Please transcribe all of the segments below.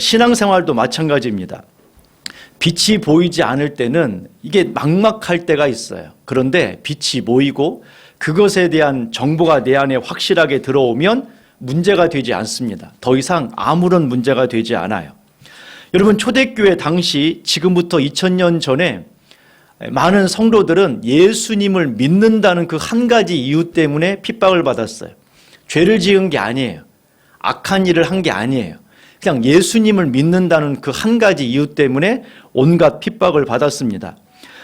신앙생활도 마찬가지입니다. 빛이 보이지 않을 때는 이게 막막할 때가 있어요. 그런데 빛이 보이고 그것에 대한 정보가 내 안에 확실하게 들어오면 문제가 되지 않습니다. 더 이상 아무런 문제가 되지 않아요. 여러분, 초대교회 당시 지금부터 2000년 전에 많은 성도들은 예수님을 믿는다는 그 한 가지 이유 때문에 핍박을 받았어요. 죄를 지은 게 아니에요. 악한 일을 한 게 아니에요. 그냥 예수님을 믿는다는 그 한 가지 이유 때문에 온갖 핍박을 받았습니다.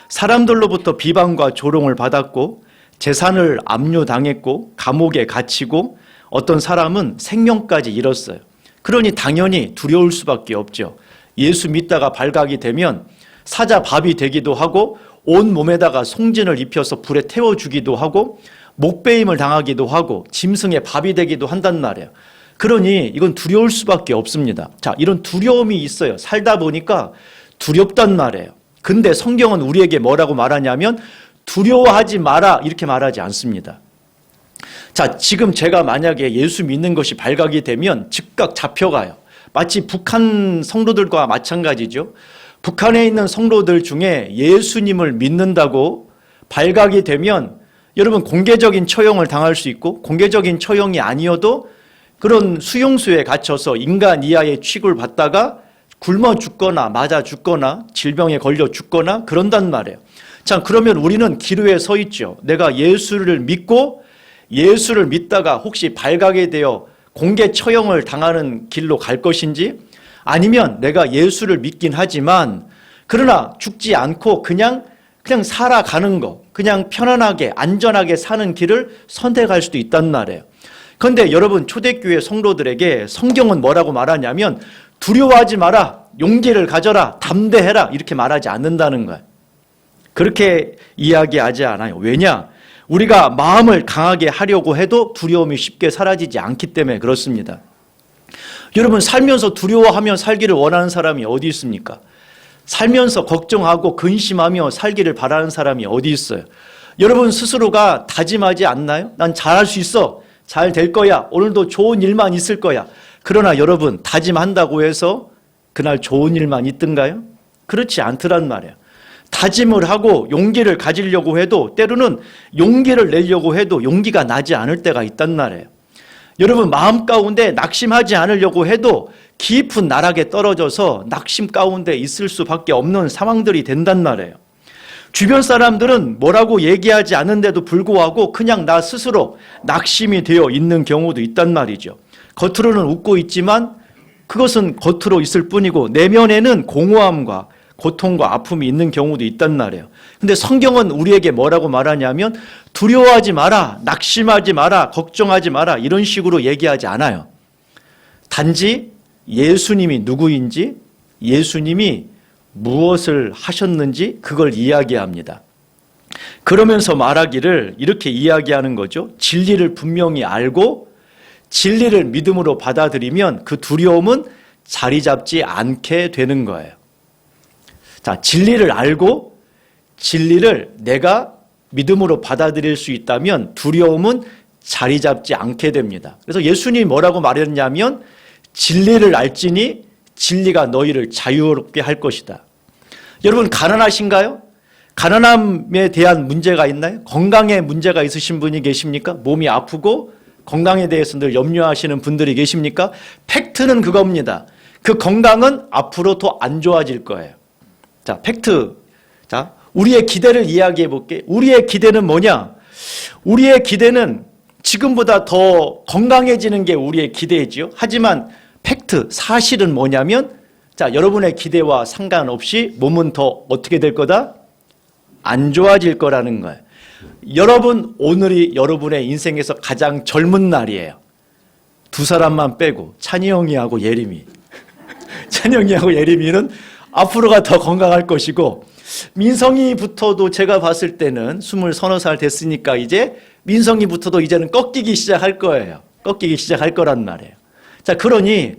사람들로부터 비방과 조롱을 받았고 재산을 압류당했고 감옥에 갇히고 어떤 사람은 생명까지 잃었어요. 그러니 당연히 두려울 수밖에 없죠. 예수 믿다가 발각이 되면 사자밥이 되기도 하고 온 몸에다가 송진을 입혀서 불에 태워주기도 하고 목베임을 당하기도 하고 짐승의 밥이 되기도 한단 말이에요. 그러니 이건 두려울 수밖에 없습니다. 자, 이런 두려움이 있어요. 살다 보니까 두렵단 말이에요. 근데 성경은 우리에게 뭐라고 말하냐면 두려워하지 마라 이렇게 말하지 않습니다. 자, 지금 제가 만약에 예수 믿는 것이 발각이 되면 즉각 잡혀가요. 마치 북한 성도들과 마찬가지죠. 북한에 있는 성도들 중에 예수님을 믿는다고 발각이 되면 여러분 공개적인 처형을 당할 수 있고 공개적인 처형이 아니어도 그런 수용소에 갇혀서 인간 이하의 취급을 받다가 굶어 죽거나 맞아 죽거나 질병에 걸려 죽거나 그런단 말이에요. 자, 그러면 우리는 기로에 서 있죠. 내가 예수를 믿고 예수를 믿다가 혹시 발각이 되어 공개 처형을 당하는 길로 갈 것인지 아니면 내가 예수를 믿긴 하지만 그러나 죽지 않고 그냥 살아가는 거, 그냥 편안하게 안전하게 사는 길을 선택할 수도 있단 말이에요. 그런데 여러분, 초대교회 성도들에게 성경은 뭐라고 말하냐면 두려워하지 마라, 용기를 가져라, 담대해라 이렇게 말하지 않는다는 거예요. 그렇게 이야기하지 않아요. 왜냐? 우리가 마음을 강하게 하려고 해도 두려움이 쉽게 사라지지 않기 때문에 그렇습니다. 여러분, 살면서 두려워하며 살기를 원하는 사람이 어디 있습니까? 살면서 걱정하고 근심하며 살기를 바라는 사람이 어디 있어요? 여러분 스스로가 다짐하지 않나요? 난 잘할 수 있어. 잘 될 거야. 오늘도 좋은 일만 있을 거야. 그러나 여러분, 다짐한다고 해서 그날 좋은 일만 있던가요? 그렇지 않더란 말이에요. 다짐을 하고 용기를 가지려고 해도 때로는 용기를 내려고 해도 용기가 나지 않을 때가 있단 말이에요. 여러분, 마음 가운데 낙심하지 않으려고 해도 깊은 나락에 떨어져서 낙심 가운데 있을 수밖에 없는 상황들이 된단 말이에요. 주변 사람들은 뭐라고 얘기하지 않는데도 불구하고 그냥 나 스스로 낙심이 되어 있는 경우도 있단 말이죠. 겉으로는 웃고 있지만 그것은 겉으로 있을 뿐이고 내면에는 공허함과 고통과 아픔이 있는 경우도 있단 말이에요. 근데 성경은 우리에게 뭐라고 말하냐면 두려워하지 마라, 낙심하지 마라, 걱정하지 마라 이런 식으로 얘기하지 않아요. 단지 예수님이 누구인지, 예수님이 무엇을 하셨는지 그걸 이야기합니다. 그러면서 말하기를 이렇게 이야기하는 거죠. 진리를 분명히 알고 진리를 믿음으로 받아들이면 그 두려움은 자리 잡지 않게 되는 거예요. 자, 진리를 알고 진리를 내가 믿음으로 받아들일 수 있다면 두려움은 자리 잡지 않게 됩니다. 그래서 예수님이 뭐라고 말했냐면 진리를 알지니 진리가 너희를 자유롭게 할 것이다. 여러분, 가난하신가요? 가난함에 대한 문제가 있나요? 건강에 문제가 있으신 분이 계십니까? 몸이 아프고 건강에 대해서 늘 염려하시는 분들이 계십니까? 팩트는 그겁니다. 그 건강은 앞으로 더 안 좋아질 거예요. 자, 팩트. 자, 우리의 기대를 이야기해 볼게요. 우리의 기대는 뭐냐? 우리의 기대는 지금보다 더 건강해지는 게 우리의 기대이지요. 하지만 팩트, 사실은 뭐냐면 자, 여러분의 기대와 상관없이 몸은 더 어떻게 될 거다? 안 좋아질 거라는 거예요. 여러분, 오늘이 여러분의 인생에서 가장 젊은 날이에요. 두 사람만 빼고 찬이 형이하고 예림이. 찬이 형이하고 예림이는 앞으로가 더 건강할 것이고 민성이부터도 제가 봤을 때는 20서너 살 됐으니까 이제 민성이부터도 이제는 꺾이기 시작할 거예요. 꺾이기 시작할 거란 말이에요. 자, 그러니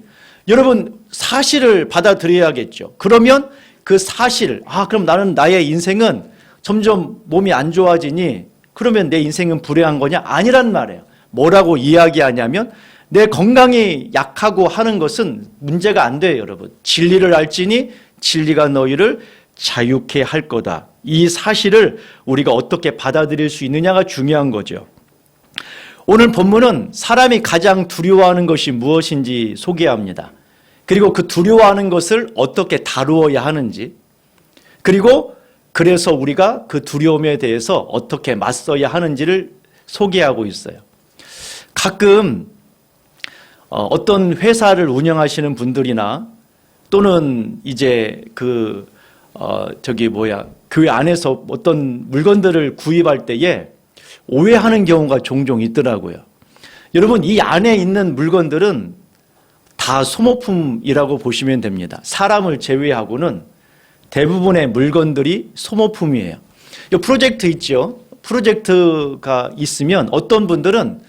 여러분 사실을 받아들여야겠죠. 그러면 그 사실, 그럼 나는 나의 인생은 점점 몸이 안 좋아지니 그러면 내 인생은 불행한 거냐? 아니란 말이에요. 뭐라고 이야기하냐면 내 건강이 약하고 하는 것은 문제가 안 돼요, 여러분. 진리를 알지니 진리가 너희를 자유케 할 거다. 이 사실을 우리가 어떻게 받아들일 수 있느냐가 중요한 거죠. 오늘 본문은 사람이 가장 두려워하는 것이 무엇인지 소개합니다. 그리고 그 두려워하는 것을 어떻게 다루어야 하는지, 그리고 그래서 우리가 그 두려움에 대해서 어떻게 맞서야 하는지를 소개하고 있어요. 가끔 어떤 회사를 운영하시는 분들이나 또는 이제 교회 안에서 어떤 물건들을 구입할 때에 오해하는 경우가 종종 있더라고요. 여러분, 이 안에 있는 물건들은 다 소모품이라고 보시면 됩니다. 사람을 제외하고는 대부분의 물건들이 소모품이에요. 이 프로젝트 있죠? 프로젝트가 있으면 어떤 분들은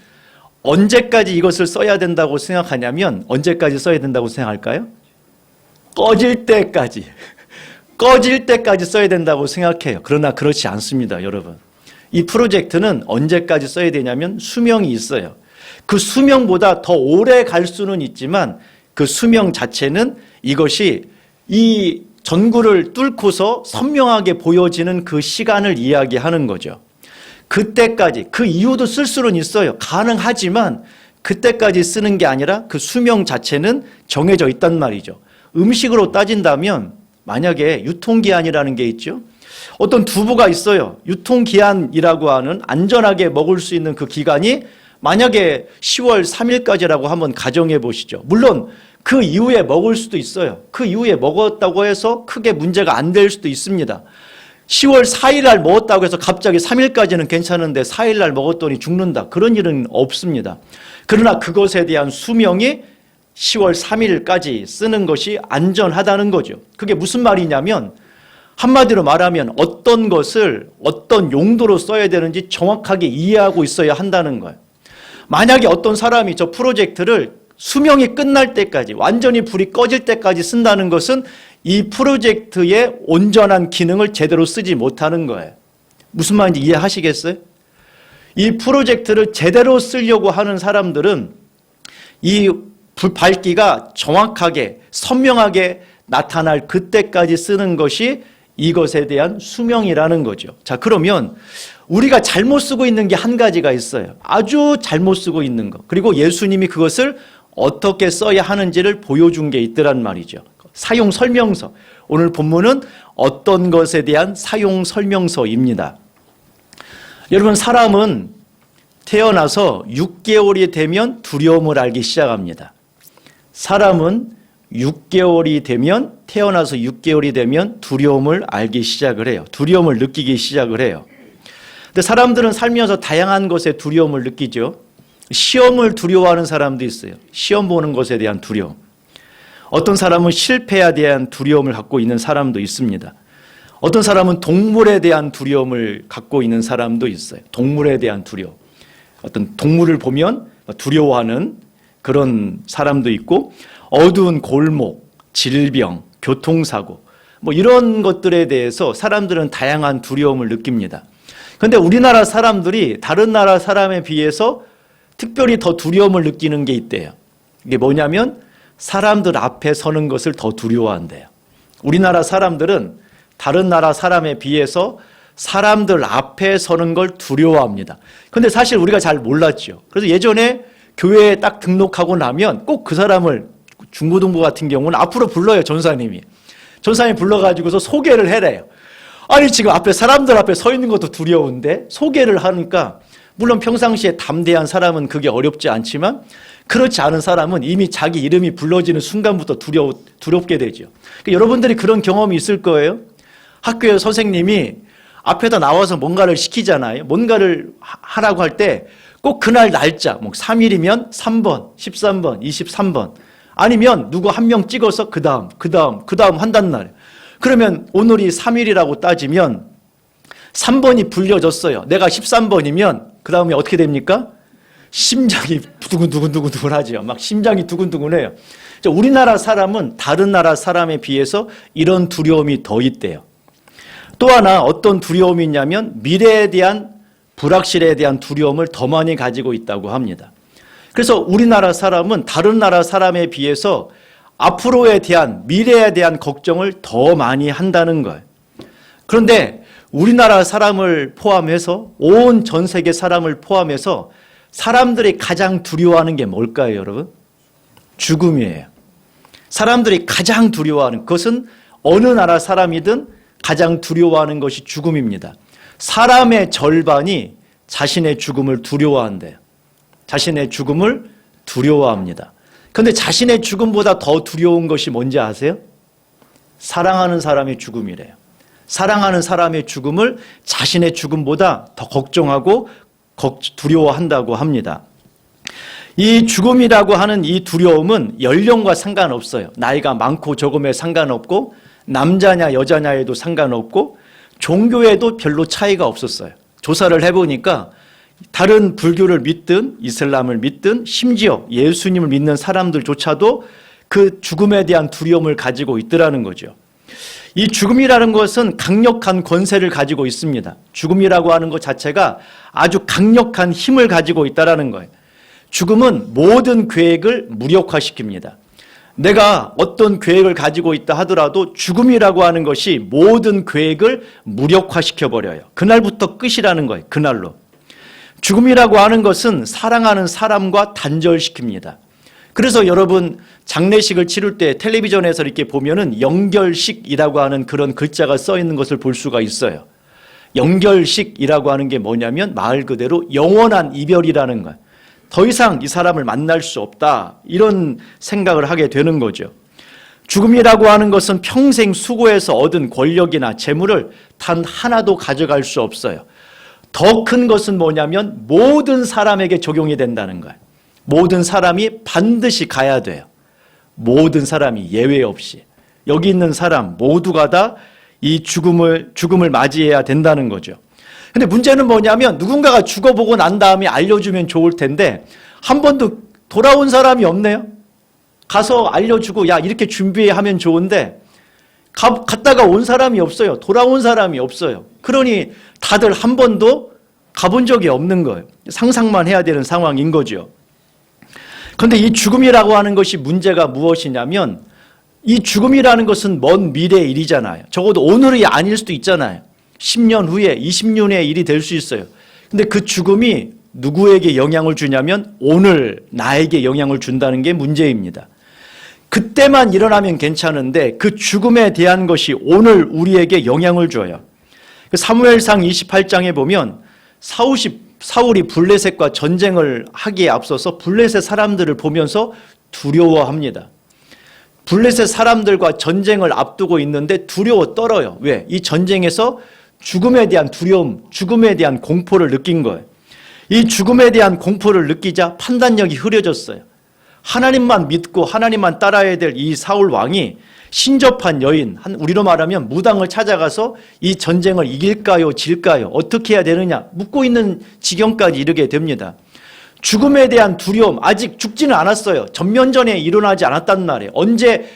언제까지 이것을 써야 된다고 생각하냐면, 언제까지 써야 된다고 생각할까요? 꺼질 때까지 써야 된다고 생각해요. 그러나 그렇지 않습니다, 여러분. 이 프로젝트는 언제까지 써야 되냐면 수명이 있어요. 그 수명보다 더 오래 갈 수는 있지만 그 수명 자체는 이것이 이 전구를 뚫고서 선명하게 보여지는 그 시간을 이야기하는 거죠. 그때까지, 그 이후도 쓸 수는 있어요. 가능하지만 그때까지 쓰는 게 아니라 그 수명 자체는 정해져 있단 말이죠. 음식으로 따진다면 만약에 유통기한이라는 게 있죠. 어떤 두부가 있어요. 유통기한이라고 하는 안전하게 먹을 수 있는 그 기간이 만약에 10월 3일까지라고 한번 가정해 보시죠. 물론 그 이후에 먹을 수도 있어요. 그 이후에 먹었다고 해서 크게 문제가 안 될 수도 있습니다. 10월 4일 날 먹었다고 해서 갑자기 3일까지는 괜찮은데 4일 날 먹었더니 죽는다. 그런 일은 없습니다. 그러나 그것에 대한 수명이 10월 3일까지 쓰는 것이 안전하다는 거죠. 그게 무슨 말이냐면 한마디로 말하면 어떤 것을 어떤 용도로 써야 되는지 정확하게 이해하고 있어야 한다는 거예요. 만약에 어떤 사람이 저 프로젝트를 수명이 끝날 때까지, 완전히 불이 꺼질 때까지 쓴다는 것은 이 프로젝트의 온전한 기능을 제대로 쓰지 못하는 거예요. 무슨 말인지 이해하시겠어요? 이 프로젝트를 제대로 쓰려고 하는 사람들은 이 밝기가 정확하게 선명하게 나타날 그때까지 쓰는 것이 이것에 대한 수명이라는 거죠. 자, 그러면 우리가 잘못 쓰고 있는 게 한 가지가 있어요. 아주 잘못 쓰고 있는 거. 그리고 예수님이 그것을 어떻게 써야 하는지를 보여준 게 있더란 말이죠. 사용 설명서. 오늘 본문은 어떤 것에 대한 사용 설명서입니다. 여러분, 사람은 태어나서 6개월이 되면 두려움을 알기 시작합니다. 사람은 6개월이 되면, 태어나서 6개월이 되면 두려움을 알기 시작을 해요. 두려움을 느끼기 시작을 해요. 근데 사람들은 살면서 다양한 것에 두려움을 느끼죠. 시험을 두려워하는 사람도 있어요. 시험 보는 것에 대한 두려움. 어떤 사람은 실패에 대한 두려움을 갖고 있는 사람도 있습니다. 어떤 사람은 동물에 대한 두려움을 갖고 있는 사람도 있어요. 동물에 대한 두려움. 어떤 동물을 보면 두려워하는 그런 사람도 있고, 어두운 골목, 질병, 교통사고, 이런 것들에 대해서 사람들은 다양한 두려움을 느낍니다. 그런데 우리나라 사람들이 다른 나라 사람에 비해서 특별히 더 두려움을 느끼는 게 있대요. 이게 뭐냐면 사람들 앞에 서는 것을 더 두려워한대요. 우리나라 사람들은 다른 나라 사람에 비해서 사람들 앞에 서는 걸 두려워합니다. 그런데 사실 우리가 잘 몰랐죠. 그래서 예전에 교회에 딱 등록하고 나면 꼭 그 사람을, 중고등부 같은 경우는 앞으로 불러요, 전사님이. 전사님이 불러가지고서 소개를 해래요. 아니, 지금 앞에 사람들 앞에 서 있는 것도 두려운데 소개를 하니까, 물론 평상시에 담대한 사람은 그게 어렵지 않지만 그렇지 않은 사람은 이미 자기 이름이 불러지는 순간부터 두렵게 되죠. 그러니까 여러분들이 그런 경험이 있을 거예요. 학교에 선생님이 앞에다 나와서 뭔가를 시키잖아요. 뭔가를 하라고 할 때 꼭 그날 날짜, 3일이면 3번, 13번, 23번, 아니면 누구 한 명 찍어서 그 다음 한단 말이에요. 그러면 오늘이 3일이라고 따지면 3번이 불려졌어요. 내가 13번이면 그 다음에 어떻게 됩니까? 심장이 두근두근하죠. 막 심장이 두근두근해요. 우리나라 사람은 다른 나라 사람에 비해서 이런 두려움이 더 있대요. 또 하나 어떤 두려움이 있냐면 미래에 대한, 불확실에 대한 두려움을 더 많이 가지고 있다고 합니다. 그래서 우리나라 사람은 다른 나라 사람에 비해서 앞으로에 대한, 미래에 대한 걱정을 더 많이 한다는 거예요. 그런데 우리나라 사람을 포함해서 온 전 세계 사람을 포함해서 사람들이 가장 두려워하는 게 뭘까요, 여러분? 죽음이에요. 사람들이 가장 두려워하는 것은 어느 나라 사람이든 가장 두려워하는 것이 죽음입니다. 사람의 절반이 자신의 죽음을 두려워한대요. 자신의 죽음을 두려워합니다. 그런데 자신의 죽음보다 더 두려운 것이 뭔지 아세요? 사랑하는 사람의 죽음이래요. 사랑하는 사람의 죽음을 자신의 죽음보다 더 걱정하고 두려워한다고 합니다. 이 죽음이라고 하는 이 두려움은 연령과 상관없어요. 나이가 많고 적음에 상관없고 남자냐 여자냐에도 상관없고 종교에도 별로 차이가 없었어요. 조사를 해보니까 다른 불교를 믿든 이슬람을 믿든 심지어 예수님을 믿는 사람들조차도 그 죽음에 대한 두려움을 가지고 있더라는 거죠. 이 죽음이라는 것은 강력한 권세를 가지고 있습니다. 죽음이라고 하는 것 자체가 아주 강력한 힘을 가지고 있다는 거예요. 죽음은 모든 계획을 무력화시킵니다. 내가 어떤 계획을 가지고 있다 하더라도 죽음이라고 하는 것이 모든 계획을 무력화시켜버려요. 그날부터 끝이라는 거예요. 그날로. 죽음이라고 하는 것은 사랑하는 사람과 단절시킵니다. 그래서 여러분 장례식을 치를 때 텔레비전에서 이렇게 보면은 영결식이라고 하는 그런 글자가 써 있는 것을 볼 수가 있어요. 영결식이라고 하는 게 뭐냐면 말 그대로 영원한 이별이라는 거예요. 더 이상 이 사람을 만날 수 없다, 이런 생각을 하게 되는 거죠. 죽음이라고 하는 것은 평생 수고해서 얻은 권력이나 재물을 단 하나도 가져갈 수 없어요. 더 큰 것은 뭐냐면 모든 사람에게 적용이 된다는 거예요. 모든 사람이 반드시 가야 돼요. 모든 사람이 예외 없이. 여기 있는 사람 모두가 다 이 죽음을 맞이해야 된다는 거죠. 근데 문제는 뭐냐면 누군가가 죽어보고 난 다음에 알려주면 좋을 텐데 한 번도 돌아온 사람이 없네요. 가서 알려주고 야 이렇게 준비하면 좋은데 갔다가 온 사람이 없어요. 돌아온 사람이 없어요. 그러니 다들 한 번도 가본 적이 없는 거예요. 상상만 해야 되는 상황인 거죠. 그런데 이 죽음이라고 하는 것이 문제가 무엇이냐면 이 죽음이라는 것은 먼 미래의 일이잖아요. 적어도 오늘이 아닐 수도 있잖아요. 10년 후에 20년 후의 일이 될 수 있어요. 근데 그 죽음이 누구에게 영향을 주냐면 오늘 나에게 영향을 준다는 게 문제입니다. 그때만 일어나면 괜찮은데 그 죽음에 대한 것이 오늘 우리에게 영향을 줘요. 사무엘상 28장에 보면 사울이 블레셋과 전쟁을 하기에 앞서서 블레셋 사람들을 보면서 두려워합니다. 블레셋 사람들과 전쟁을 앞두고 있는데 두려워 떨어요. 왜? 이 전쟁에서 죽음에 대한 두려움, 죽음에 대한 공포를 느낀 거예요. 이 죽음에 대한 공포를 느끼자 판단력이 흐려졌어요. 하나님만 믿고 하나님만 따라야 될 이 사울 왕이 신접한 여인, 우리로 말하면 무당을 찾아가서 이 전쟁을 이길까요, 질까요, 어떻게 해야 되느냐 묻고 있는 지경까지 이르게 됩니다. 죽음에 대한 두려움, 아직 죽지는 않았어요. 전면전에 일어나지 않았단 말이에요. 언제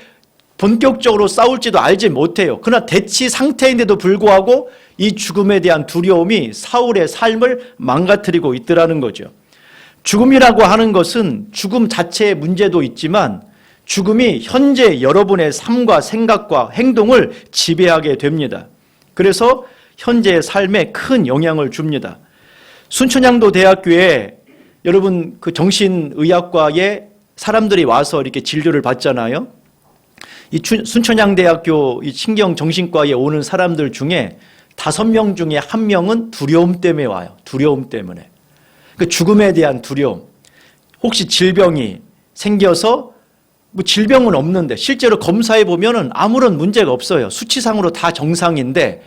본격적으로 싸울지도 알지 못해요. 그러나 대치 상태인데도 불구하고 이 죽음에 대한 두려움이 사울의 삶을 망가뜨리고 있더라는 거죠. 죽음이라고 하는 것은 죽음 자체의 문제도 있지만 죽음이 현재 여러분의 삶과 생각과 행동을 지배하게 됩니다. 그래서 현재의 삶에 큰 영향을 줍니다. 순천향도 대학교에 여러분 그 정신의학과에 사람들이 와서 이렇게 진료를 받잖아요. 이 순천향대학교 이 신경정신과에 오는 사람들 중에 5명 중에 1명은 두려움 때문에 와요. 두려움 때문에. 그 죽음에 대한 두려움. 혹시 질병이 생겨서 뭐 질병은 없는데 실제로 검사해 보면은 아무런 문제가 없어요. 수치상으로 다 정상인데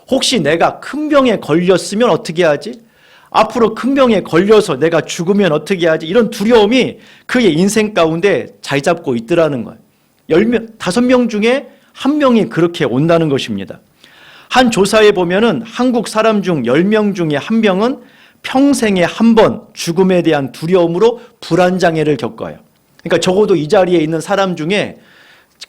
혹시 내가 큰 병에 걸렸으면 어떻게 하지? 앞으로 큰 병에 걸려서 내가 죽으면 어떻게 하지? 이런 두려움이 그의 인생 가운데 자리 잡고 있더라는 거예요. 5명 중에 1명이 그렇게 온다는 것입니다. 한 조사에 보면은 한국 사람 중 10명 중에 1명은 평생에 한 번 죽음에 대한 두려움으로 불안장애를 겪어요. 그러니까 적어도 이 자리에 있는 사람 중에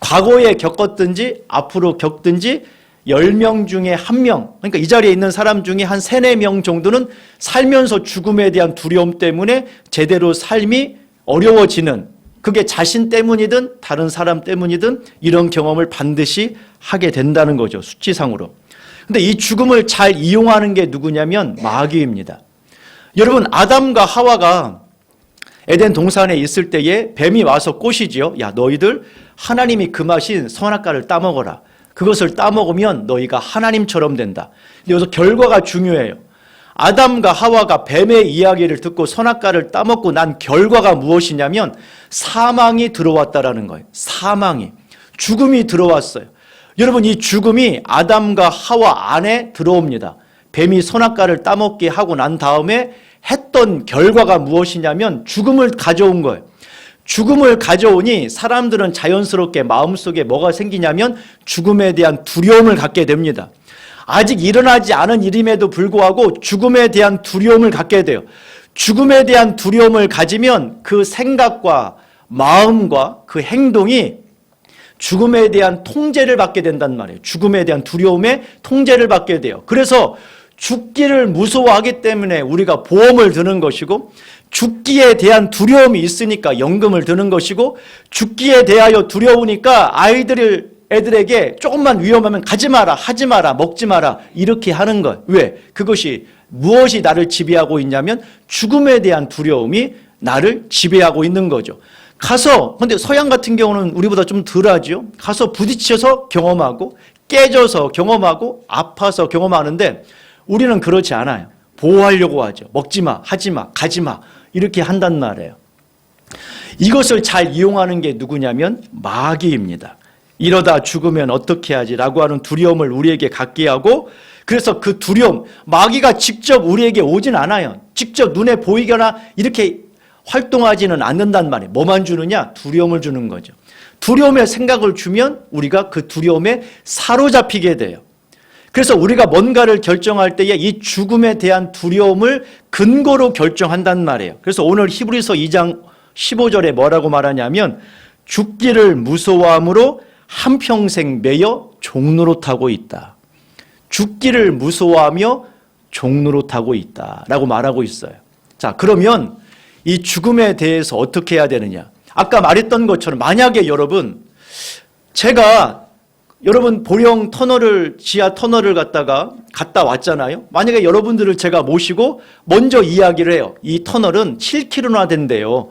과거에 겪었든지 앞으로 겪든지 10명 중에 1명, 그러니까 이 자리에 있는 사람 중에 한 3, 4명 정도는 살면서 죽음에 대한 두려움 때문에 제대로 삶이 어려워지는, 그게 자신 때문이든 다른 사람 때문이든 이런 경험을 반드시 하게 된다는 거죠. 수치상으로. 근데 이 죽음을 잘 이용하는 게 누구냐면 마귀입니다. 여러분, 아담과 하와가 에덴 동산에 있을 때에 뱀이 와서 꼬시지요. 야, 너희들 하나님이 금하신 선악과를 따먹어라. 그것을 따먹으면 너희가 하나님처럼 된다. 근데 여기서 결과가 중요해요. 아담과 하와가 뱀의 이야기를 듣고 선악과를 따먹고 난 결과가 무엇이냐면 사망이 들어왔다라는 거예요. 사망이. 죽음이 들어왔어요. 여러분, 이 죽음이 아담과 하와 안에 들어옵니다. 뱀이 선악과를 따먹게 하고 난 다음에 했던 결과가 무엇이냐면 죽음을 가져온 거예요. 죽음을 가져오니 사람들은 자연스럽게 마음속에 뭐가 생기냐면 죽음에 대한 두려움을 갖게 됩니다. 아직 일어나지 않은 일임에도 불구하고 죽음에 대한 두려움을 갖게 돼요. 죽음에 대한 두려움을 가지면 그 생각과 마음과 그 행동이 죽음에 대한 통제를 받게 된단 말이에요. 죽음에 대한 두려움에 통제를 받게 돼요. 그래서 죽기를 무서워하기 때문에 우리가 보험을 드는 것이고, 죽기에 대한 두려움이 있으니까 연금을 드는 것이고, 죽기에 대하여 두려우니까 애들에게 조금만 위험하면 가지 마라, 하지 마라, 먹지 마라 이렇게 하는 것. 왜? 그것이 무엇이 나를 지배하고 있냐면 죽음에 대한 두려움이 나를 지배하고 있는 거죠. 근데 서양 같은 경우는 우리보다 좀 덜하죠. 가서 부딪혀서 경험하고 깨져서 경험하고 아파서 경험하는데 우리는 그렇지 않아요. 보호하려고 하죠. 먹지 마, 하지 마, 가지 마 이렇게 한단 말이에요. 이것을 잘 이용하는 게 누구냐면 마귀입니다. 이러다 죽으면 어떻게 하지라고 하는 두려움을 우리에게 갖게 하고, 그래서 그 두려움, 마귀가 직접 우리에게 오진 않아요. 직접 눈에 보이거나 이렇게 활동하지는 않는단 말이에요. 뭐만 주느냐? 두려움을 주는 거죠. 두려움의 생각을 주면 우리가 그 두려움에 사로잡히게 돼요. 그래서 우리가 뭔가를 결정할 때에 이 죽음에 대한 두려움을 근거로 결정한단 말이에요. 그래서 오늘 히브리서 2장 15절에 뭐라고 말하냐면 죽기를 무서워함으로 한평생 매여 종노릇하고 있다. 죽기를 무서워하며 종노릇하고 있다라고 말하고 있어요. 자, 그러면 이 죽음에 대해서 어떻게 해야 되느냐? 아까 말했던 것처럼 만약에 여러분 보령 지하 터널을 갔다 왔잖아요. 만약에 여러분들을 제가 모시고 먼저 이야기를 해요. 이 터널은 7km나 된대요.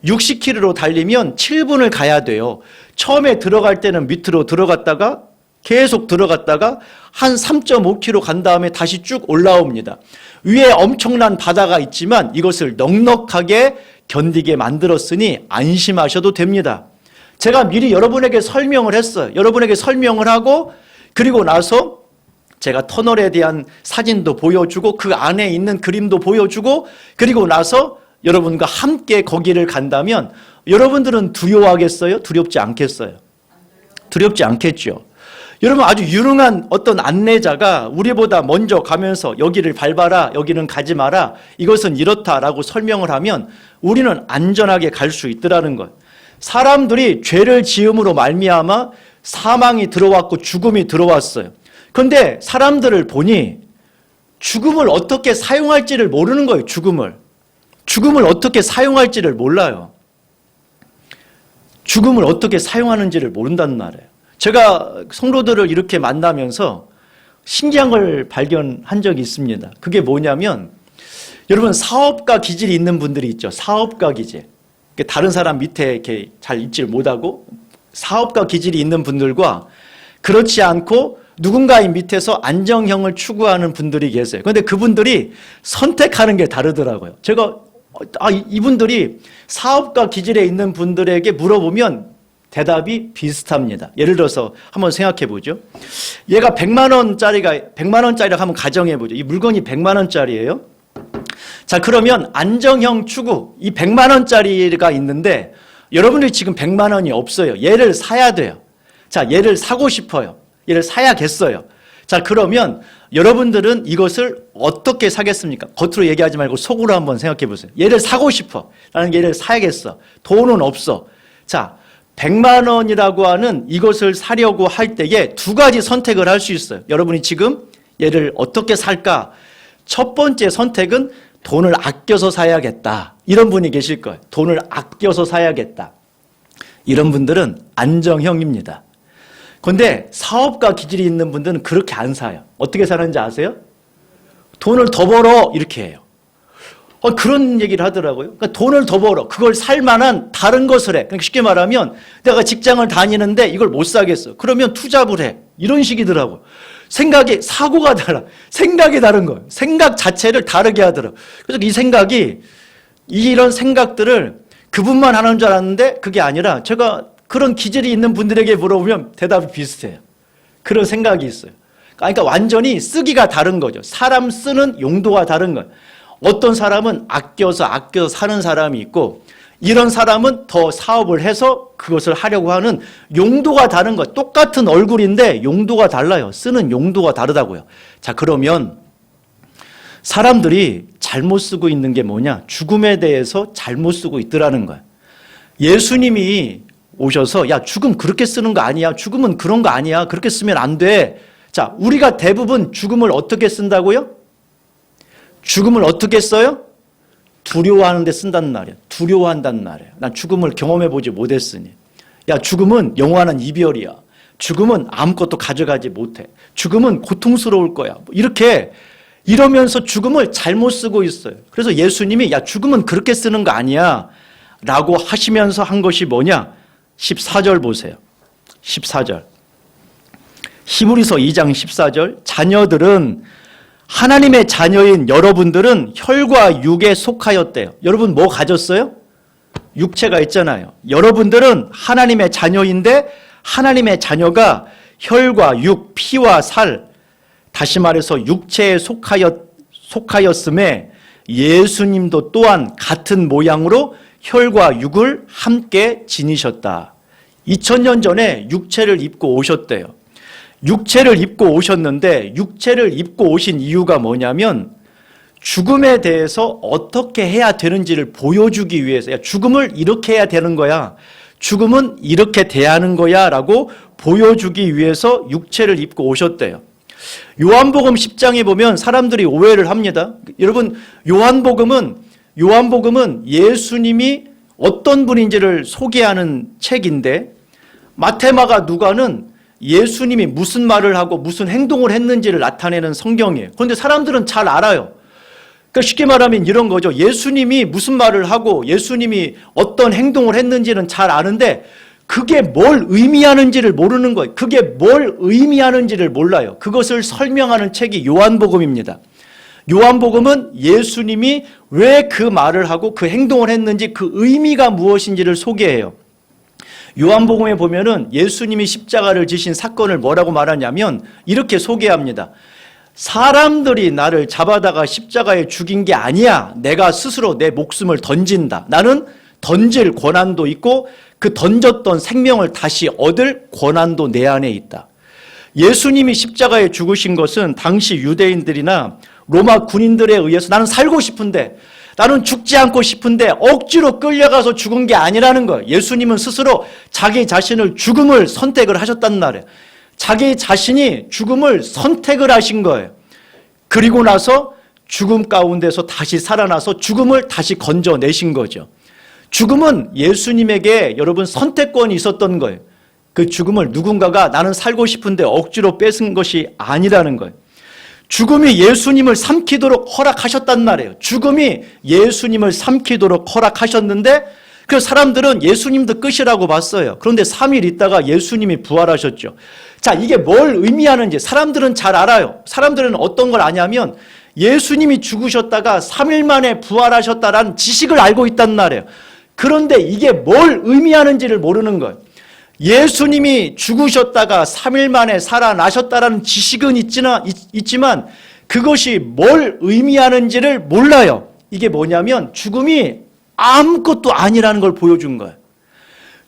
60km로 달리면 7분을 가야 돼요. 처음에 들어갈 때는 밑으로 들어갔다가 계속 들어갔다가 한 3.5km 간 다음에 다시 쭉 올라옵니다. 위에 엄청난 바다가 있지만 이것을 넉넉하게 견디게 만들었으니 안심하셔도 됩니다. 제가 미리 여러분에게 설명을 했어요. 여러분에게 설명을 하고 그리고 나서 제가 터널에 대한 사진도 보여주고 그 안에 있는 그림도 보여주고 그리고 나서 여러분과 함께 거기를 간다면 여러분들은 두려워하겠어요? 두렵지 않겠어요? 두렵지 않겠죠. 여러분, 아주 유능한 어떤 안내자가 우리보다 먼저 가면서 여기를 밟아라, 여기는 가지 마라, 이것은 이렇다라고 설명을 하면 우리는 안전하게 갈 수 있더라는 것. 사람들이 죄를 지음으로 말미암아 사망이 들어왔고 죽음이 들어왔어요. 그런데 사람들을 보니 죽음을 어떻게 사용할지를 모르는 거예요. 죽음을 어떻게 사용할지를 몰라요. 죽음을 어떻게 사용하는지를 모른단 말이에요. 제가 성도들을 이렇게 만나면서 신기한 걸 발견한 적이 있습니다. 그게 뭐냐면 여러분 사업가 기질이 있는 분들이 있죠. 사업가 기질. 다른 사람 밑에 이렇게 잘 있지를 못하고 사업가 기질이 있는 분들과 그렇지 않고 누군가의 밑에서 안정형을 추구하는 분들이 계세요. 그런데 그분들이 선택하는 게 다르더라고요. 제가 이분들이 사업가 기질에 있는 분들에게 물어보면 대답이 비슷합니다. 예를 들어서 한번 생각해 보죠. 얘가 100만 원짜리라고 한번 가정해 보죠. 이 물건이 100만 원짜리예요. 자, 그러면 안정형 추구, 이 100만 원짜리가 있는데 여러분들이 지금 100만 원이 없어요. 얘를 사야 돼요. 자, 얘를 사고 싶어요. 얘를 사야겠어요. 자, 그러면 여러분들은 이것을 어떻게 사겠습니까? 겉으로 얘기하지 말고 속으로 한번 생각해 보세요. 얘를 사고 싶어. 나는 얘를 사야겠어. 돈은 없어. 자, 100만 원이라고 하는 이것을 사려고 할 때에 두 가지 선택을 할 수 있어요. 여러분이 지금 얘를 어떻게 살까? 첫 번째 선택은 돈을 아껴서 사야겠다. 이런 분이 계실 거예요. 돈을 아껴서 사야겠다. 이런 분들은 안정형입니다. 그런데 사업가 기질이 있는 분들은 그렇게 안 사요. 어떻게 사는지 아세요? 돈을 더 벌어 이렇게 해요. 그런 얘기를 하더라고요. 그러니까 돈을 더 벌어. 그걸 살 만한 다른 것을 해. 그러니까 쉽게 말하면 내가 직장을 다니는데 이걸 못 사겠어. 그러면 투잡을 해. 이런 식이더라고요. 생각이, 사고가 달라. 생각이 다른 거예요. 생각 자체를 다르게 하더라고요. 그래서 이 생각이, 이런 생각들을 그분만 하는 줄 알았는데 그게 아니라 제가 그런 기질이 있는 분들에게 물어보면 대답이 비슷해요. 그런 생각이 있어요. 그러니까 완전히 쓰기가 다른 거죠. 사람 쓰는 용도가 다른 거예요. 어떤 사람은 아껴서 사는 사람이 있고 이런 사람은 더 사업을 해서 그것을 하려고 하는 용도가 다른 거. 똑같은 얼굴인데 용도가 달라요. 쓰는 용도가 다르다고요. 자, 그러면 사람들이 잘못 쓰고 있는 게 뭐냐? 죽음에 대해서 잘못 쓰고 있더라는 거예요. 예수님이 오셔서 야, 죽음 그렇게 쓰는 거 아니야. 죽음은 그런 거 아니야. 그렇게 쓰면 안 돼. 자, 우리가 대부분 죽음을 어떻게 쓴다고요? 죽음을 어떻게 써요? 두려워하는 데 쓴다는 말이에요. 두려워한다는 말이에요. 난 죽음을 경험해보지 못했으니. 야, 죽음은 영원한 이별이야. 죽음은 아무것도 가져가지 못해. 죽음은 고통스러울 거야. 이렇게 이러면서 죽음을 잘못 쓰고 있어요. 그래서 예수님이 야, 죽음은 그렇게 쓰는 거 아니야 라고 하시면서 한 것이 뭐냐? 14절 보세요. 14절. 히브리서 2장 14절. 자녀들은 하나님의 자녀인 여러분들은 혈과 육에 속하였대요. 여러분 뭐 가졌어요? 육체가 있잖아요. 여러분들은 하나님의 자녀인데 하나님의 자녀가 혈과 육, 피와 살, 다시 말해서 육체에 속하였음에 예수님도 또한 같은 모양으로 혈과 육을 함께 지니셨다. 2000년 전에 육체를 입고 오셨대요. 육체를 입고 오셨는데 육체를 입고 오신 이유가 뭐냐면 죽음에 대해서 어떻게 해야 되는지를 보여주기 위해서 죽음을 이렇게 해야 되는 거야. 죽음은 이렇게 대하는 거야 라고 보여주기 위해서 육체를 입고 오셨대요. 요한복음 10장에 보면 사람들이 오해를 합니다. 여러분 요한복음은 예수님이 어떤 분인지를 소개하는 책인데 마태마가 누가는 예수님이 무슨 말을 하고 무슨 행동을 했는지를 나타내는 성경이에요. 그런데 사람들은 잘 알아요. 그러니까 쉽게 말하면 이런 거죠. 예수님이 무슨 말을 하고 예수님이 어떤 행동을 했는지는 잘 아는데 그게 뭘 의미하는지를 모르는 거예요. 그게 뭘 의미하는지를 몰라요. 그것을 설명하는 책이 요한복음입니다. 요한복음은 예수님이 왜 그 말을 하고 그 행동을 했는지 그 의미가 무엇인지를 소개해요. 요한복음에 보면은 예수님이 십자가를 지신 사건을 뭐라고 말하냐면 이렇게 소개합니다. 사람들이 나를 잡아다가 십자가에 죽인 게 아니야. 내가 스스로 내 목숨을 던진다. 나는 던질 권한도 있고 그 던졌던 생명을 다시 얻을 권한도 내 안에 있다. 예수님이 십자가에 죽으신 것은 당시 유대인들이나 로마 군인들에 의해서 나는 살고 싶은데 나는 죽지 않고 싶은데 억지로 끌려가서 죽은 게 아니라는 거예요. 예수님은 스스로 자기 자신을 죽음을 선택을 하셨단 말이에요. 자기 자신이 죽음을 선택을 하신 거예요. 그리고 나서 죽음 가운데서 다시 살아나서 죽음을 다시 건져내신 거죠. 죽음은 예수님에게 여러분 선택권이 있었던 거예요. 그 죽음을 누군가가 나는 살고 싶은데 억지로 뺏은 것이 아니라는 거예요. 죽음이 예수님을 삼키도록 허락하셨단 말이에요. 죽음이 예수님을 삼키도록 허락하셨는데 그 사람들은 예수님도 끝이라고 봤어요. 그런데 3일 있다가 예수님이 부활하셨죠. 자, 이게 뭘 의미하는지 사람들은 잘 알아요. 사람들은 어떤 걸 아냐면 예수님이 죽으셨다가 3일 만에 부활하셨다라는 지식을 알고 있단 말이에요. 그런데 이게 뭘 의미하는지를 모르는 거예요. 예수님이 죽으셨다가 3일 만에 살아나셨다라는 지식은 있지만 그것이 뭘 의미하는지를 몰라요. 이게 뭐냐면 죽음이 아무것도 아니라는 걸 보여준 거예요.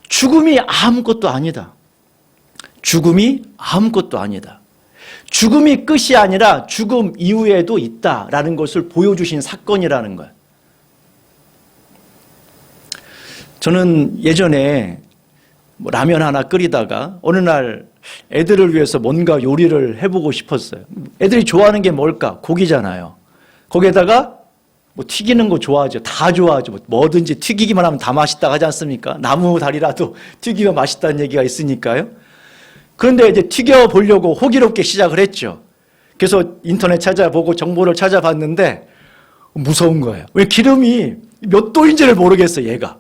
죽음이 아무것도 아니다. 죽음이 아무것도 아니다. 죽음이 끝이 아니라 죽음 이후에도 있다라는 것을 보여주신 사건이라는 거예요. 저는 예전에 라면 하나 끓이다가 어느 날 애들을 위해서 뭔가 요리를 해보고 싶었어요. 애들이 좋아하는 게 뭘까? 고기잖아요. 거기에다가 뭐 튀기는 거 좋아하죠. 다 좋아하죠. 뭐든지 튀기기만 하면 다 맛있다 하지 않습니까? 나무 다리라도 튀기면 맛있다는 얘기가 있으니까요. 그런데 이제 튀겨보려고 호기롭게 시작을 했죠. 그래서 인터넷 찾아보고 정보를 찾아봤는데 무서운 거예요. 왜 기름이 몇 도인지를 모르겠어요, 얘가.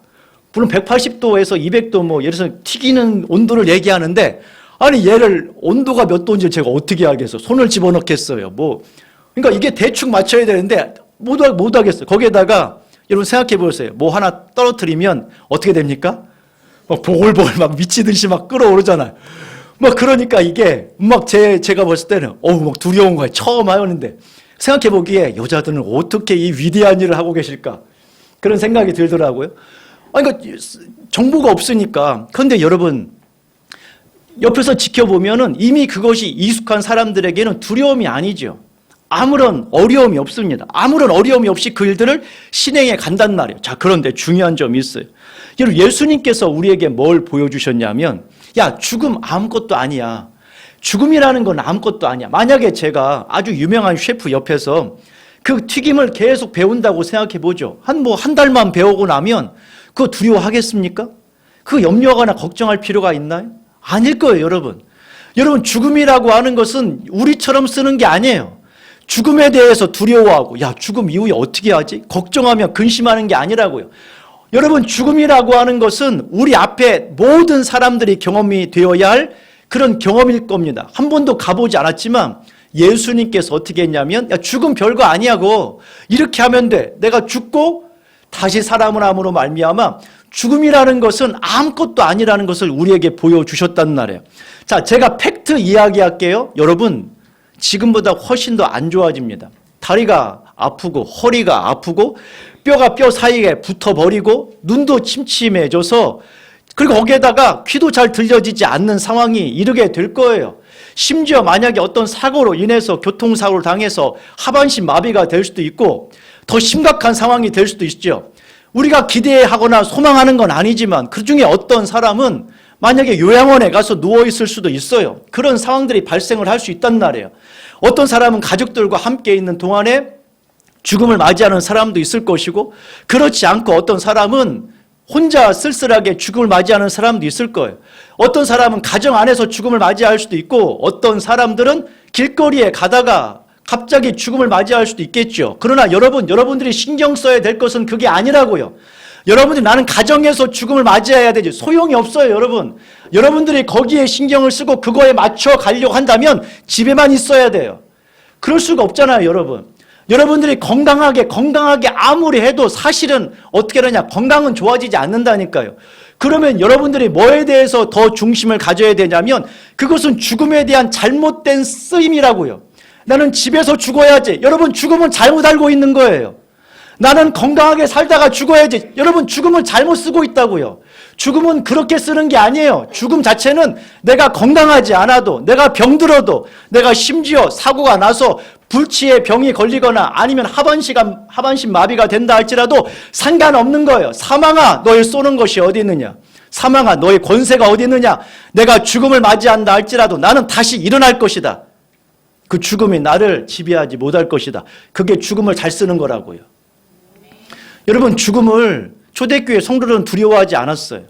물론 180도에서 200도 뭐 예를 들어서 튀기는 온도를 얘기하는데 아니 얘를 온도가 몇 도인지 제가 어떻게 알겠어요? 손을 집어넣겠어요. 뭐 그러니까 이게 대충 맞춰야 되는데 못 하겠어요. 거기에다가 여러분 생각해 보세요. 뭐 하나 떨어뜨리면 어떻게 됩니까? 막 보글보글 막 미치듯이 막 끓어오르잖아요. 막 그러니까 이게 막 제가 봤을 때는 막 두려운 거예요. 처음 하는데 생각해 보기에 여자들은 어떻게 이 위대한 일을 하고 계실까? 그런 생각이 들더라고요. 그러니까 정보가 없으니까. 그런데 여러분 옆에서 지켜보면은 이미 그것이 익숙한 사람들에게는 두려움이 아니죠. 아무런 어려움이 없습니다. 아무런 어려움이 없이 그 일들을 실행해 간단 말이에요. 자, 그런데 중요한 점이 있어요. 여러분, 예수님께서 우리에게 뭘 보여주셨냐면, 야, 죽음 아무것도 아니야. 죽음이라는 건 아무것도 아니야. 만약에 제가 아주 유명한 셰프 옆에서 그 튀김을 계속 배운다고 생각해 보죠. 한 달만 배우고 나면 그거 두려워하겠습니까? 그거 염려하거나 걱정할 필요가 있나요? 아닐 거예요, 여러분. 여러분, 죽음이라고 하는 것은 우리처럼 쓰는 게 아니에요. 죽음에 대해서 두려워하고 야 죽음 이후에 어떻게 하지? 걱정하며 근심하는 게 아니라고요. 여러분 죽음이라고 하는 것은 우리 앞에 모든 사람들이 경험이 되어야 할 그런 경험일 겁니다. 한 번도 가보지 않았지만 예수님께서 어떻게 했냐면 야 죽음 별거 아니야고 이렇게 하면 돼. 내가 죽고 다시 사람을 함으로 말미암아 죽음이라는 것은 아무것도 아니라는 것을 우리에게 보여주셨단 말이에요. 자, 제가 팩트 이야기할게요. 여러분 지금보다 훨씬 더 안 좋아집니다. 다리가 아프고 허리가 아프고 뼈가 뼈 사이에 붙어버리고 눈도 침침해져서 그리고 거기에다가 귀도 잘 들려지지 않는 상황이 이르게 될 거예요. 심지어 만약에 어떤 사고로 인해서 교통사고를 당해서 하반신 마비가 될 수도 있고 더 심각한 상황이 될 수도 있죠. 우리가 기대하거나 소망하는 건 아니지만 그중에 어떤 사람은 만약에 요양원에 가서 누워있을 수도 있어요. 그런 상황들이 발생을 할 수 있단 말이에요. 어떤 사람은 가족들과 함께 있는 동안에 죽음을 맞이하는 사람도 있을 것이고 그렇지 않고 어떤 사람은 혼자 쓸쓸하게 죽음을 맞이하는 사람도 있을 거예요. 어떤 사람은 가정 안에서 죽음을 맞이할 수도 있고 어떤 사람들은 길거리에 가다가 갑자기 죽음을 맞이할 수도 있겠죠. 그러나 여러분들이 신경 써야 될 것은 그게 아니라고요. 여러분들이 나는 가정에서 죽음을 맞이해야 되지. 소용이 없어요, 여러분. 여러분들이 거기에 신경을 쓰고 그거에 맞춰 가려고 한다면 집에만 있어야 돼요. 그럴 수가 없잖아요, 여러분. 여러분들이 건강하게 아무리 해도 사실은 어떻게 하느냐. 건강은 좋아지지 않는다니까요. 그러면 여러분들이 뭐에 대해서 더 중심을 가져야 되냐면 그것은 죽음에 대한 잘못된 쓰임이라고요. 나는 집에서 죽어야지. 여러분 죽음은 잘못 알고 있는 거예요. 나는 건강하게 살다가 죽어야지. 여러분 죽음을 잘못 쓰고 있다고요. 죽음은 그렇게 쓰는 게 아니에요. 죽음 자체는 내가 건강하지 않아도 내가 병들어도 내가 심지어 사고가 나서 불치에 병이 걸리거나 아니면 하반신 마비가 된다 할지라도 상관없는 거예요. 사망아 너를 쏘는 것이 어디 있느냐. 사망아 너의 권세가 어디 있느냐. 내가 죽음을 맞이한다 할지라도 나는 다시 일어날 것이다. 그 죽음이 나를 지배하지 못할 것이다. 그게 죽음을 잘 쓰는 거라고요. 여러분 죽음을 초대교회 성도들은 두려워하지 않았어요.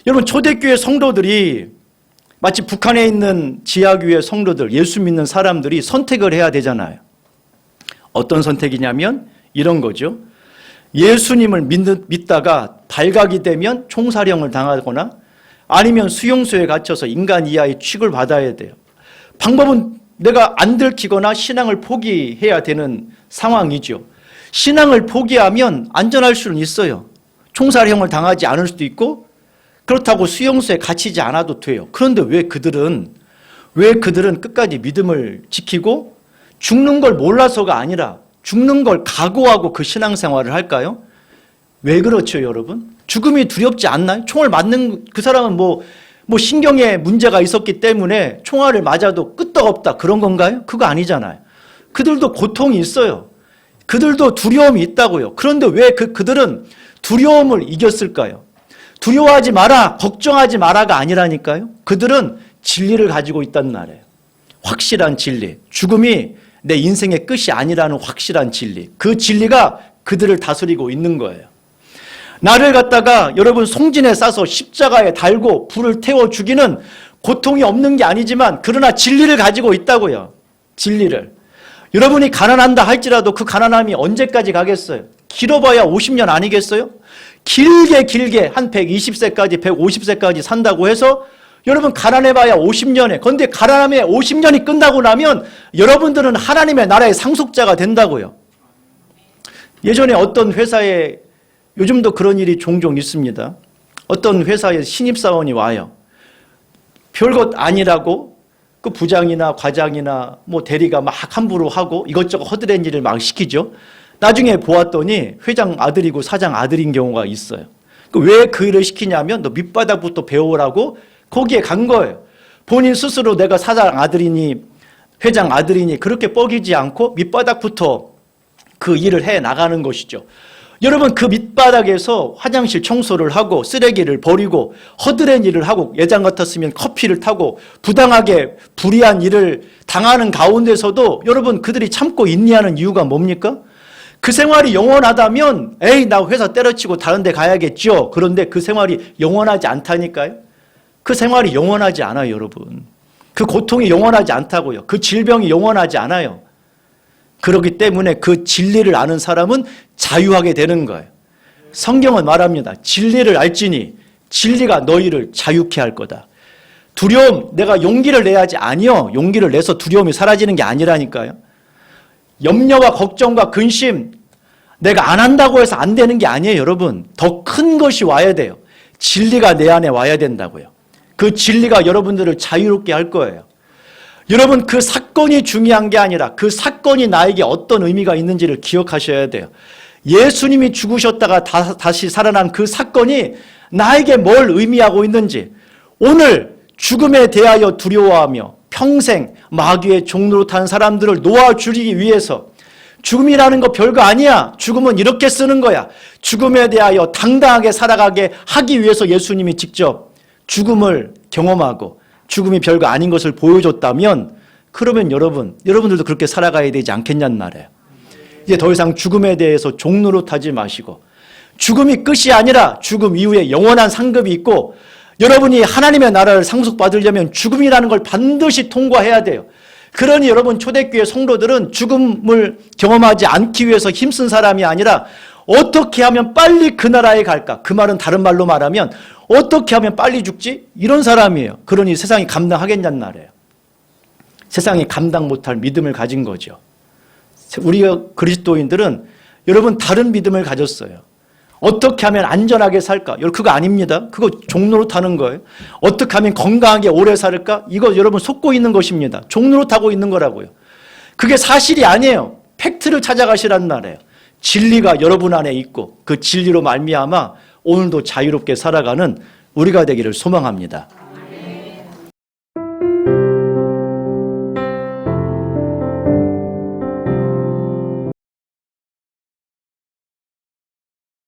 여러분 초대교회 성도들이 마치 북한에 있는 지하교회 성도들, 예수 믿는 사람들이 선택을 해야 되잖아요. 어떤 선택이냐면 이런 거죠. 예수님을 믿다가 발각이 되면 총살형을 당하거나 아니면 수용소에 갇혀서 인간 이하의 취급을 받아야 돼요. 방법은 내가 안 들키거나 신앙을 포기해야 되는 상황이죠. 신앙을 포기하면 안전할 수는 있어요. 총살형을 당하지 않을 수도 있고 그렇다고 수용소에 갇히지 않아도 돼요. 그런데 왜 그들은 끝까지 믿음을 지키고 죽는 걸 몰라서가 아니라 죽는 걸 각오하고 그 신앙생활을 할까요? 왜 그렇죠, 여러분? 죽음이 두렵지 않나요? 총을 맞는 그 사람은 뭐 신경에 문제가 있었기 때문에 총알을 맞아도 끄떡없다 그런 건가요? 그거 아니잖아요. 그들도 고통이 있어요. 그들도 두려움이 있다고요. 그런데 왜 그들은 두려움을 이겼을까요? 두려워하지 마라, 걱정하지 마라가 아니라니까요. 그들은 진리를 가지고 있단 말이에요. 확실한 진리. 죽음이 내 인생의 끝이 아니라는 확실한 진리. 그 진리가 그들을 다스리고 있는 거예요. 나를 갖다가 여러분 송진에 싸서 십자가에 달고 불을 태워 죽이는 고통이 없는 게 아니지만 그러나 진리를 가지고 있다고요. 진리를. 여러분이 가난한다 할지라도 그 가난함이 언제까지 가겠어요? 길어봐야 50년 아니겠어요? 길게 한 120세까지 150세까지 산다고 해서 여러분 가난해봐야 50년에, 그런데 가난함에 50년이 끝나고 나면 여러분들은 하나님의 나라의 상속자가 된다고요. 예전에 어떤 회사에, 요즘도 그런 일이 종종 있습니다. 어떤 회사에 신입사원이 와요. 별것 아니라고 그 부장이나 과장이나 뭐 대리가 막 함부로 하고 이것저것 허드렛 일을 막 시키죠. 나중에 보았더니 회장 아들이고 사장 아들인 경우가 있어요. 왜 그 일을 시키냐면 너 밑바닥부터 배우라고 거기에 간 거예요. 본인 스스로 내가 사장 아들이니 회장 아들이니 그렇게 뻐기지 않고 밑바닥부터 그 일을 해 나가는 것이죠. 여러분 그 밑바닥에서 화장실 청소를 하고 쓰레기를 버리고 허드렛 일을 하고 예전 같았으면 커피를 타고 부당하게 불이한 일을 당하는 가운데서도 여러분 그들이 참고 있냐는 이유가 뭡니까? 그 생활이 영원하다면 에이 나 회사 때려치고 다른 데 가야겠죠. 그런데 그 생활이 영원하지 않다니까요. 그 생활이 영원하지 않아요, 여러분. 그 고통이 영원하지 않다고요. 그 질병이 영원하지 않아요. 그렇기 때문에 그 진리를 아는 사람은 자유하게 되는 거예요. 성경은 말합니다. 진리를 알지니 진리가 너희를 자유케 할 거다. 두려움, 내가 용기를 내야지. 아니요. 용기를 내서 두려움이 사라지는 게 아니라니까요. 염려와 걱정과 근심, 내가 안 한다고 해서 안 되는 게 아니에요, 여러분. 더 큰 것이 와야 돼요. 진리가 내 안에 와야 된다고요. 그 진리가 여러분들을 자유롭게 할 거예요. 여러분 그 사건이 중요한 게 아니라 그 사건이 나에게 어떤 의미가 있는지를 기억하셔야 돼요. 예수님이 죽으셨다가 다시 살아난 그 사건이 나에게 뭘 의미하고 있는지, 오늘 죽음에 대하여 두려워하며 평생 마귀의 종로로 탄 사람들을 놓아주기 위해서, 죽음이라는 거 별거 아니야. 죽음은 이렇게 쓰는 거야. 죽음에 대하여 당당하게 살아가게 하기 위해서 예수님이 직접 죽음을 경험하고 죽음이 별거 아닌 것을 보여줬다면, 그러면 여러분들도 그렇게 살아가야 되지 않겠냐는 말이에요. 이제 더 이상 죽음에 대해서 종로로 타지 마시고, 죽음이 끝이 아니라 죽음 이후에 영원한 상급이 있고, 여러분이 하나님의 나라를 상속받으려면 죽음이라는 걸 반드시 통과해야 돼요. 그러니 여러분 초대교회 성도들은 죽음을 경험하지 않기 위해서 힘쓴 사람이 아니라 어떻게 하면 빨리 그 나라에 갈까? 그 말은 다른 말로 말하면 어떻게 하면 빨리 죽지? 이런 사람이에요. 그러니 세상이 감당하겠냐는 말이에요. 세상이 감당 못할 믿음을 가진 거죠. 우리 그리스도인들은 여러분 다른 믿음을 가졌어요. 어떻게 하면 안전하게 살까? 그거 아닙니다. 그거 종로로 타는 거예요. 어떻게 하면 건강하게 오래 살까? 이거 여러분 속고 있는 것입니다. 종로로 타고 있는 거라고요. 그게 사실이 아니에요. 팩트를 찾아가시란 말이에요. 진리가 여러분 안에 있고 그 진리로 말미암아 오늘도 자유롭게 살아가는 우리가 되기를 소망합니다.